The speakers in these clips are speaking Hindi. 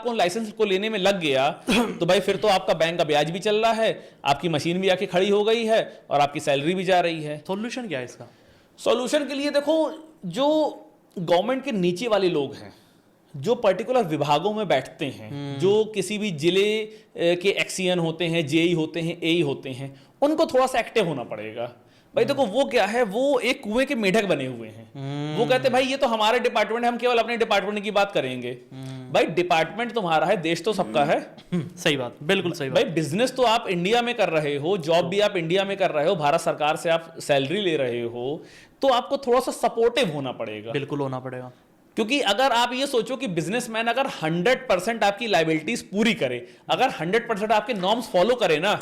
आपको लाइसेंस को लेने में लग गया तो भाई फिर तो आपका बैंक का ब्याज भी चल रहा है, आपकी मशीन भी आके खड़ी हो गई है और आपकी सैलरी भी जा रही है। सॉल्यूशन क्या है इसका? सॉल्यूशन के लिए देखो, जो गवर्नमेंट के नीचे वाले लोग हैं, जो पर्टिकुलर विभागों में बैठते हैं, जो किसी भी जिले के एक्सीएन होते हैं, जेई होते हैं, एई होते हैं, उनको थोड़ा सा एक्टिव होना पड़ेगा। भाई देखो वो क्या है, वो एक कुएं के मेढक बने हुए हैं। वो कहते हैं भाई ये तो हमारे डिपार्टमेंट है, हम केवल अपने डिपार्टमेंट की बात करेंगे। भाई डिपार्टमेंट तुम्हारा है, देश तो सबका है। सही बात, बिल्कुल सही बात। भाई बिजनेस तो आप इंडिया में कर रहे हो, जॉब भी आप इंडिया में कर रहे हो, भारत सरकार से आप सैलरी ले रहे हो, तो आपको थोड़ा सा सपोर्टिव होना पड़ेगा। बिल्कुल होना पड़ेगा। क्योंकि अगर आप ये सोचो कि बिजनेसमैन अगर 100% आपकी लाइबिलिटीज पूरी करे, अगर 100% आपके नॉर्म्स फॉलो करे ना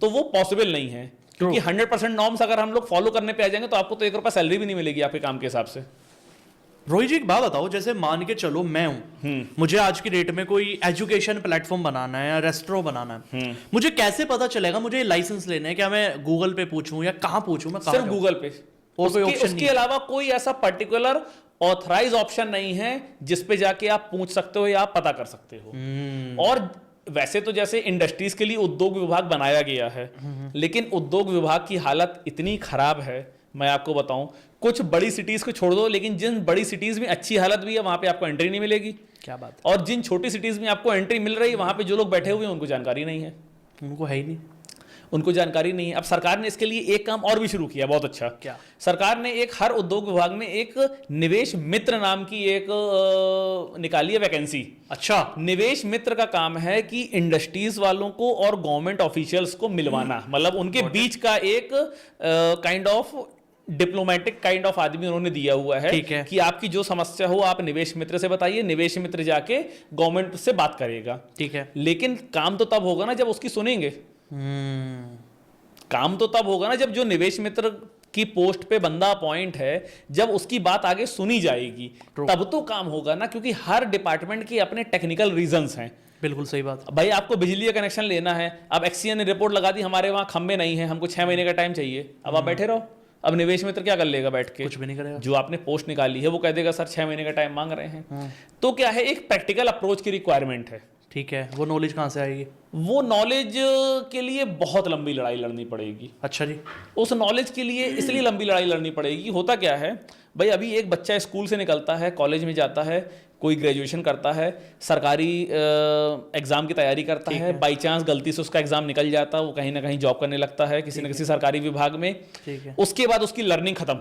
तो वो पॉसिबल नहीं है। क्योंकि 100% नॉर्म्स अगर हम लोग फॉलो करने पे आ जाएंगे तो आपको तो 1 रुपया सैलरी भी नहीं मिलेगी आपके काम के हिसाब से। रोहित जी एक बात बताओ, जैसे मान के चलो मैं हूं, मुझे आज की डेट में कोई एजुकेशन प्लेटफॉर्म बनाना है या रेस्टोरेंट बनाना है, मुझे कैसे पता चलेगा मुझे लाइसेंस लेना है? क्या मैं गूगल पे पूछूं या कहां पूछूं? मैं सिर्फ गूगल पे, उसके अलावा कोई ऐसा पर्टिकुलर ऑथराइज ऑप्शन नहीं है जिसपे जाके आप पूछ सकते हो या आप पता कर सकते हो। और वैसे तो जैसे इंडस्ट्रीज के लिए उद्योग विभाग बनाया गया है, लेकिन उद्योग विभाग की हालत इतनी खराब है, मैं आपको बताऊं, कुछ बड़ी सिटीज को छोड़ दो, लेकिन जिन बड़ी सिटीज में अच्छी हालत भी है वहां पे आपको एंट्री नहीं मिलेगी। क्या बात है। और जिन छोटी सिटीज में आपको एंट्री मिल रही है, वहां पे जो लोग बैठे हुए हैं उनको जानकारी नहीं है। उनको है ही नहीं, उनको जानकारी नहीं है। अब सरकार ने इसके लिए एक काम और भी शुरू किया, बहुत अच्छा। क्या? सरकार ने एक, हर उद्योग विभाग में एक निवेश मित्र नाम की एक निकाली है वैकेंसी। अच्छा। निवेश मित्र का काम है कि इंडस्ट्रीज वालों को और गवर्नमेंट ऑफिशियल्स को मिलवाना, मतलब उनके बीच का एक kind of diplomatic kind of आदमी उन्होंने दिया हुआ है। ठीक है। कि आपकी जो समस्या हो आप निवेश मित्र से बताइए, निवेश मित्र जाके गवर्नमेंट से बात करेगा। ठीक है। लेकिन काम तो तब होगा ना जब उसकी सुनेंगे। काम तो तब होगा ना जब जो निवेश मित्र की पोस्ट पे बंदा अपॉइंट है, जब उसकी बात आगे सुनी जाएगी, तब तो काम होगा ना। क्योंकि हर डिपार्टमेंट के अपने टेक्निकल रीजंस हैं। बिल्कुल सही बात। भाई आपको बिजली का कनेक्शन लेना है, अब एक्सीएन ने रिपोर्ट लगा दी हमारे वहां खंबे नहीं है, हमको 6 महीने का टाइम चाहिए, अब आप बैठे रहो। अब निवेश मित्र क्या कर लेगा बैठ के? कुछ भी नहीं करेगा। जो आपने पोस्ट निकाली है वो कह देगा सर 6 महीने का टाइम मांग रहे हैं। तो क्या है, एक प्रैक्टिकल अप्रोच की रिक्वायरमेंट है। ठीक है। वो नॉलेज कहाँ से आएगी? वो नॉलेज के लिए बहुत लंबी लड़ाई लड़नी पड़ेगी। अच्छा जी। उस नॉलेज के लिए इसलिए लंबी लड़ाई लड़नी पड़ेगी, होता क्या है भाई, अभी एक बच्चा स्कूल से निकलता है, कॉलेज में जाता है, कोई ग्रेजुएशन करता है, सरकारी एग्जाम की तैयारी करता है, बाई चांस गलती से उसका एग्जाम निकल जाता है, वो कहीं ना कहीं जॉब करने लगता है किसी न किसी सरकारी विभाग में। ठीक है। उसके बाद उसकी लर्निंग खत्म।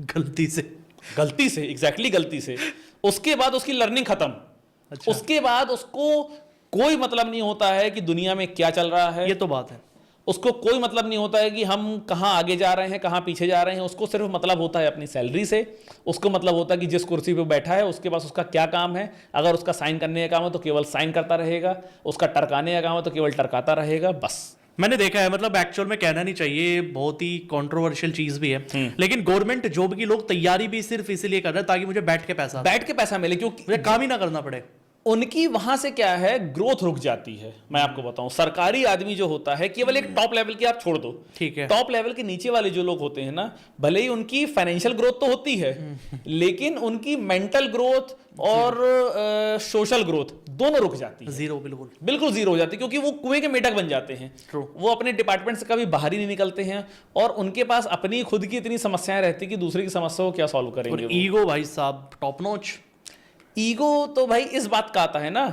गलती से एग्जैक्टली गलती से। उसके बाद उसकी लर्निंग खत्म। अच्छा। उसके बाद उसको कोई मतलब नहीं होता है कि दुनिया में क्या चल रहा है। ये तो बात है। उसको कोई मतलब नहीं होता है कि हम कहाँ आगे जा रहे हैं, कहाँ पीछे जा रहे हैं। उसको सिर्फ मतलब होता है अपनी सैलरी से। उसको मतलब होता है कि जिस कुर्सी पे बैठा है उसके पास उसका क्या काम है। अगर उसका साइन करने का काम है तो केवल साइन करता रहेगा, उसका टरकाने का काम है तो केवल टरकाता रहेगा, बस। मैंने देखा है, मतलब एक्चुअल में कहना नहीं चाहिए, बहुत ही कंट्रोवर्शियल चीज भी है, लेकिन गवर्नमेंट जॉब की लोग तैयारी भी सिर्फ इसलिए कर रहे हैं ताकि मुझे बैठ के पैसा मिले, क्योंकि मुझे काम ही ना करना पड़े। उनकी वहां से क्या है, ग्रोथ रुक जाती है। मैं आपको बताऊं, सरकारी आदमी जो होता है, केवल एक टॉप लेवल की आप छोड़ दो, ठीक है, टॉप लेवल के नीचे वाले जो लोग होते हैं ना, भले ही उनकी फाइनेंशियल ग्रोथ तो होती है, लेकिन उनकी मेंटल ग्रोथ और सोशल ग्रोथ दोनों रुक जाती है। जीरो, बिल्कुल जीरो हो जाती है, क्योंकि वो कुएं के मेढक बन जाते हैं। वो अपने डिपार्टमेंट से कभी बाहर ही नहीं निकलते हैं और उनके पास अपनी खुद की इतनी समस्याएं रहती कि दूसरे की समस्या को क्या सॉल्व करेंगे। और ईगो भाई साहब टॉप नॉच। ईगो तो भाई इस बात का आता है ना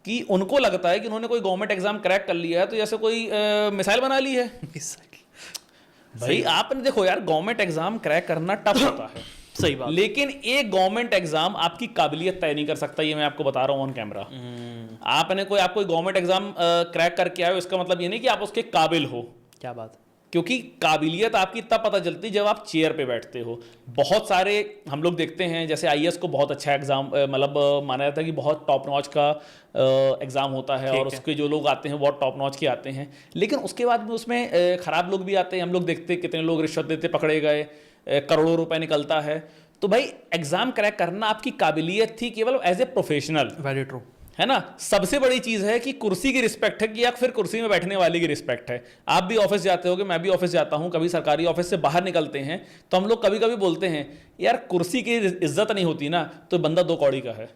कि उनको लगता है कि उन्होंने कोई गवर्नमेंट एग्जाम क्रैक कर लिया है तो जैसे कोई मिसाइल बना ली है। भाई आपने देखो यार, गवर्नमेंट एग्जाम क्रैक करना टफ होता है, सही बात, लेकिन एक गवर्नमेंट एग्जाम आपकी काबिलियत तय नहीं कर सकता। ये मैं आपको बता रहा हूं ऑन कैमरा। आपने आप कोई गवर्नमेंट एग्जाम क्रैक करके आए हो, इसका मतलब ये नहीं कि आप उसके काबिल हो। क्या बात। क्योंकि काबिलियत आपकी तब पता चलती जब आप चेयर पे बैठते हो। बहुत सारे हम लोग देखते हैं, जैसे आईएएस को बहुत अच्छा एग्जाम मतलब माना जाता है कि बहुत टॉप नॉच का एग्जाम होता है और उसके जो लोग आते हैं बहुत टॉप नॉच के आते हैं, लेकिन उसके बाद में उसमें खराब लोग भी आते हैं। हम लोग देखते हैं कितने लोग रिश्वत देते पकड़े गए, करोड़ों रुपए निकलता है। तो भाई एग्जाम क्रैक करना आपकी काबिलियत थी केवल as a professional. Very true, है ना। सबसे बड़ी चीज है कि कुर्सी की रिस्पेक्ट है कि या फिर कुर्सी में बैठने वाले की रिस्पेक्ट है। आप भी ऑफिस जाते होगे, मैं भी ऑफिस जाता हूं, कभी सरकारी ऑफिस से बाहर निकलते हैं तो हम लोग कभी कभी बोलते हैं यार कुर्सी की इज्जत नहीं होती ना तो बंदा 2 कौड़ी का है।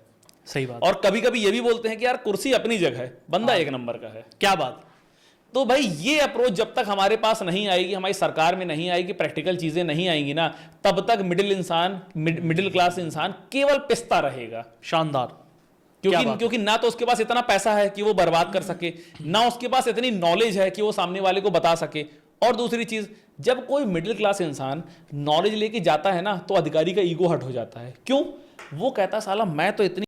सही बात। और कभी कभी ये भी बोलते हैं कि यार कुर्सी अपनी जगह है, बंदा एक नंबर का है। क्या बात। तो भाई ये अप्रोच जब तक हमारे पास नहीं आएगी, हमारी सरकार में नहीं आएगी, प्रैक्टिकल चीजें नहीं आएंगी ना, तब तक मिडिल क्लास इंसान केवल पिसता रहेगा। शानदार। क्योंकि ना तो उसके पास इतना पैसा है कि वो बर्बाद कर सके, ना उसके पास इतनी नॉलेज है कि वो सामने वाले को बता सके। और दूसरी चीज, जब कोई मिडिल क्लास इंसान नॉलेज लेके जाता है ना, तो अधिकारी का ईगो हर्ट हो जाता है। क्यों? वो कहता साला मैं तो इतनी